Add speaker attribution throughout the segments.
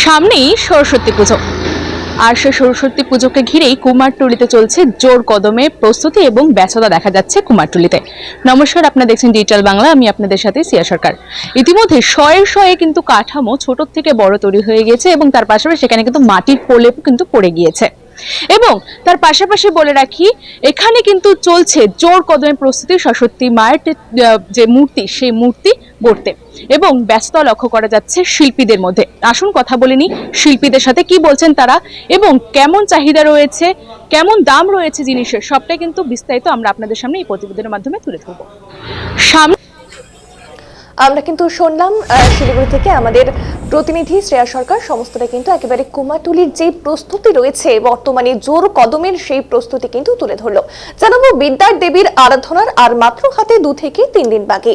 Speaker 1: সামনেই সরস্বতী পুজো, আর সেই সরস্বতী পুজোকে ঘিরেই কুমারটুলিতে চলছে জোর কদমে প্রস্তুতি এবং ব্যস্ততা দেখা যাচ্ছে কুমারটুলিতে। নমস্কার, আপনারা দেখছেন ডিজিটাল বাংলা, আমি আপনাদের সাথে সিয়া সরকার। ইতিমধ্যে শয়ে শয়ে কিন্তু কাঠামো ছোট থেকে বড় তৈরি হয়ে গেছে এবং তার পাশাপাশি সেখানে কিন্তু মাটির প্রলেপ কিন্তু পড়ে গিয়েছে। এবং তার পাশাপাশি বলে রাখি, এখানে কিন্তু চলছে জোর কদমে প্রস্তুতি সরস্বতী মায়ের যে মূর্তি, সেই মূর্তি গড়তে, এবং ব্যস্ততা লক্ষ্য করা যাচ্ছে শিল্পীদের মধ্যে। আসুন কথা বলিনি শিল্পীদের সাথে, কি বলছেন তারা এবং কেমন চাহিদা রয়েছে, কেমন দাম রয়েছে জিনিসের, সবটাই কিন্তু বিস্তারিত আমরা আপনাদের সামনে এই প্রতিবেদনের মাধ্যমে তুলে ধরব।
Speaker 2: আমরা কিন্তু শুনলাম শিলিগুড়ি থেকে আমাদের প্রতিনিধি শ্রেয়া সরকার সমস্তটা কিন্তু একেবারে কুমারটুলির যে প্রস্তুতি রয়েছে বর্তমানে জোর কদমের সেই প্রস্তুতি কিন্তু তুলে ধরলো। জানাবো বিদ্যার দেবীর আরাধনার আর মাত্র হাতে 2 থেকে 3 দিন বাকি,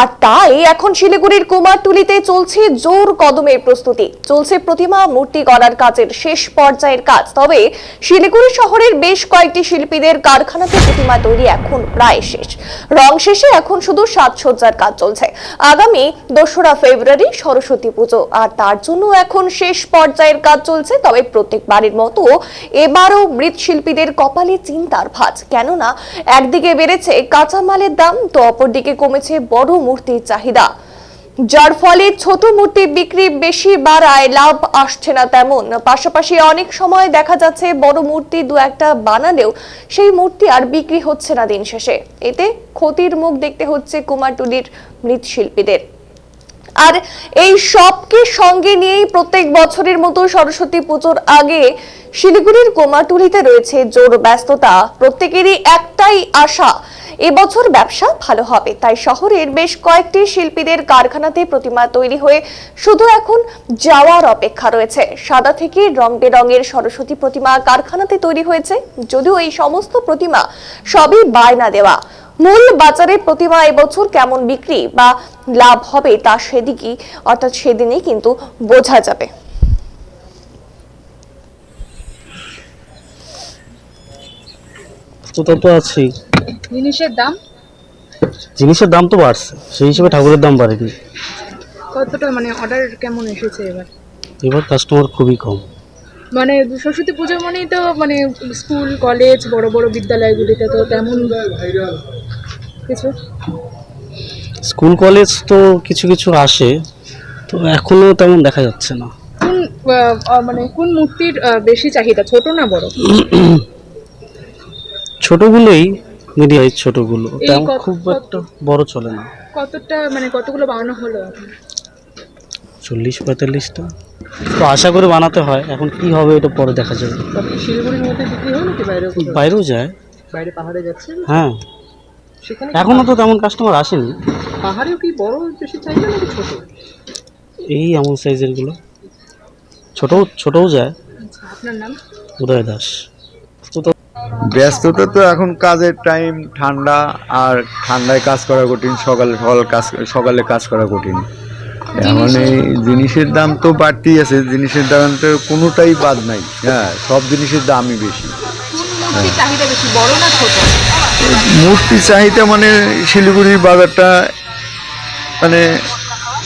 Speaker 2: আর তাই এখন শিলিগুড়ির কুমারটুলিতে চলছে জোর কদমের প্রস্তুতি, চলছে প্রতিমা মূর্তি গড়ার কাজের শেষ পর্যায়ের কাজ। তবে শিলিগুড়ি শহরের বেশ কয়েকটি শিল্পীদের কারখানাতে প্রতিমা তৈরি এখন প্রায় শেষ, রং শেষে এখন শুধু সাজসজ্জার কাজ চলছে। আগামী 2রা ফেব্রুয়ারি সরস্বতী পুজো, আর তার জন্য এখন শেষ পর্যায়ের কাজ চলছে। তবে প্রত্যেকবারের মতো এবারও মৃৎশিল্পীদের কপালে চিন্তার ভাঁজ, কেননা একদিকে বেড়েছে কাঁচামালের দাম, তো অপরদিকে কমেছে বড় মূর্তির চাহিদা, যার ফলে ছোট মূর্তি বিক্রি বেশি বাড়ায় লাভ আসছে না তেমন। পাশাপাশি অনেক সময় দেখা যাচ্ছে বড় মূর্তি 2-1টা বানালেও সেই মূর্তি আর বিক্রি হচ্ছে না দিন শেষে, এতে ক্ষতির মুখ দেখতে হচ্ছে কুমারটুলির মৃৎশিল্পীদের। আর এই সবকে সঙ্গে নিয়েই প্রত্যেক বছরের মতো সরস্বতী পুজোর আগে শিলিগুড়ির কুমারটুলিতে রয়েছে জোর ব্যস্ততা। প্রত্যেকেরই একটাই আশা, এবছর ব্যবসা ভালো হবে। তাই শহরের বেশ কয়েকটি শিল্পীদের কারখানাতে প্রতিমা তৈরি হয়ে শুধু এখন যাওয়ার অপেক্ষা রয়েছে। সাদা থেকে রং বেরঙের সরস্বতী প্রতিমা কারখানাতে তৈরি হয়েছে, যদিও এই সমস্ত প্রতিমা সবই বায়না দেওয়া। মূল বাজারে প্রতিমা এবছর কেমন বিক্রি বা লাভ হবে তা সেদিনই কিন্তু বোঝা যাবে।
Speaker 3: তো আছে
Speaker 1: জিনিসের দাম
Speaker 3: তো বাড়ছে, সেই হিসেবে ঠাকুরের দাম বাড়েনি।
Speaker 1: কতটা মানে অর্ডার কেমন এসেছে
Speaker 3: এবার কাস্টমার খুবই কম।
Speaker 1: মানে সরস্বতী পুজো মানেই তো মানে স্কুল কলেজ বড় বড় বিদ্যালয়গুলিতে তো তেমন কিছু,
Speaker 3: স্কুল কলেজ তো কিছু কিছু আসে, তো এখনো তেমন দেখা যাচ্ছে না।
Speaker 1: মানে কোন মূর্তির বেশি চাহিদা, ছোট না বড়?
Speaker 3: ছোটগুলোই, মিডিয়াম ছোটগুলো, তেমন খুব একটা বড় চলে না।
Speaker 1: কতটা মানে কতগুলো বানানো হলো?
Speaker 3: 40-45টা তো আশা করে বানাতে হয়, এখন কি হবে এটা পরে দেখা যাবে।
Speaker 1: শিলিগুড়ির মধ্যে বিক্রি হয় নাকি
Speaker 3: বাইরেও যায়?
Speaker 1: বাইরে পাহাড়ে যাচ্ছে।
Speaker 3: হ্যাঁ,
Speaker 1: সেখানে
Speaker 3: এখনো তো তেমন কাস্টমার আসেনি।
Speaker 1: পাহাড়েও কি বড় বেশি চাহিদা নাকি ছোট?
Speaker 3: এই এমন সাইজের গুলো, ছোটও যায়।
Speaker 1: আপনার নাম?
Speaker 3: উদয় দাস।
Speaker 4: ব্যস্ততা তো এখন কাজের টাইম, ঠান্ডা, আর ঠান্ডায় কাজ করা কঠিন, সকালে কাজ করা কঠিন। এখন এই জিনিসের দাম তো বাড়তেই আছে, জিনিসের দাম তো কোনোটাই বাদ নাই। হ্যাঁ, সব জিনিসের দামই বেশি।
Speaker 1: চাহিদা বেশি, বড় না ছোট?
Speaker 4: মূর্তি চাহিদা মানে শিলিগুড়ির বাজারটা মানে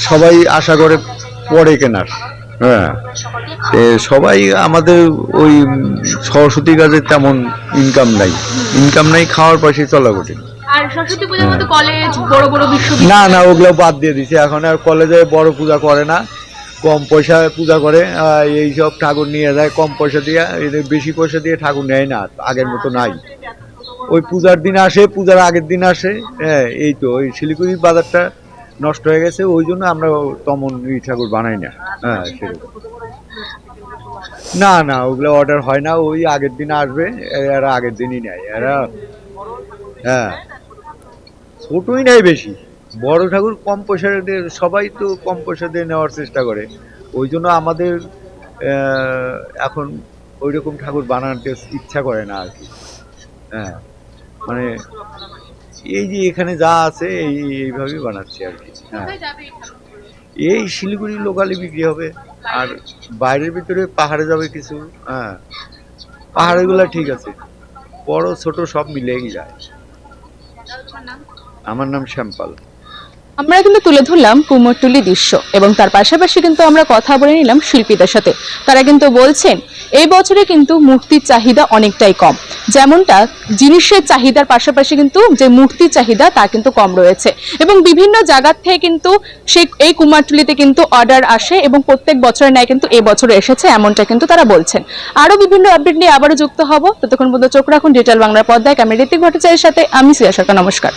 Speaker 4: সবাই আশা করে পরে কেনার। হ্যাঁ, সবাই আমাদের ওই সরস্বতী কাজে তেমন ইনকাম নাই, খাওয়ার পয়সায় চলা কঠিন।
Speaker 1: আর সরস্বতী পূজার মতো কলেজ বড় বড়
Speaker 4: না ওগুলো বাদ দিয়ে দিছে, এখন আর কলেজে বড় পূজা করে না, কম পয়সায় পূজা করে। এইসব ঠাকুর নিয়ে যায় কম পয়সা দিয়ে, বেশি পয়সা দিয়ে ঠাকুর নেয় না, আগের মতো নাই। ওই পূজার দিন আসে, পূজার আগের দিন আসে। হ্যাঁ, এই তো ওই শিলিগুড়ির বাজারটা নষ্ট হয়ে গেছে, ওই জন্য আমরা তেমন ঠাকুর বানাই না। হ্যাঁ, সেরকম না ওগুলো অর্ডার হয় না, ওই আগের দিন আসবে, এরা আগের দিনই নেয় এরা। হ্যাঁ, ছোটই নেয় বেশি, বড় ঠাকুর কম পয়সা দিয়ে, সবাই তো কম পয়সা দিয়ে নেওয়ার চেষ্টা করে। ওই জন্য আমাদের এখন ওই রকম ঠাকুর বানাতে ইচ্ছা করে না আর কি। হ্যাঁ, মানে এই যে এখানে যা আছে এইভাবেই বানাচ্ছি আর কি। হ্যাঁ, এই শিলিগুড়ি লোকালে বিক্রি হবে, আর বাইরের ভিতরে পাহাড়ে যাবে কিছু। হ্যাঁ, পাহাড়ে গুলা ঠিক আছে, বড় ছোট সব মিলেই যায়। আমার নাম শ্যামপাল।
Speaker 1: আমরা কিন্তু তুলে ধরলাম কুমোরটুলি দৃশ্য এবং তার পাশাপাশি কিন্তু আমরা কথা বলে নিলাম শিল্পীদের সাথে। তারা কিন্তু বলছেন এই বছরে কিন্তু মূর্তির চাহিদা অনেকটাই কম, যেমনটা জিনিসের চাহিদার পাশাপাশি কিন্তু যে মূর্তির চাহিদা তা কিন্তু কম রয়েছে এবং বিভিন্ন জায়গা থেকে কিন্তু এই কুমারটুলিতে কিন্তু অর্ডার আসে এবং প্রত্যেক বছরের ন্যায় কিন্তু এই বছর এসেছে, এমনটা কিন্তু তারা বলছেন। আরো বিভিন্ন আপডেট নিয়ে আবারও যুক্ত হব, ততক্ষণ পর্যন্ত চোখ রাখুন ডিজিটাল বাংলার পর্দায়। ক্যামেরা ঋতিক ভট্টাচার্যের সাথে আমি শ্রেয়া সরকার। নমস্কার।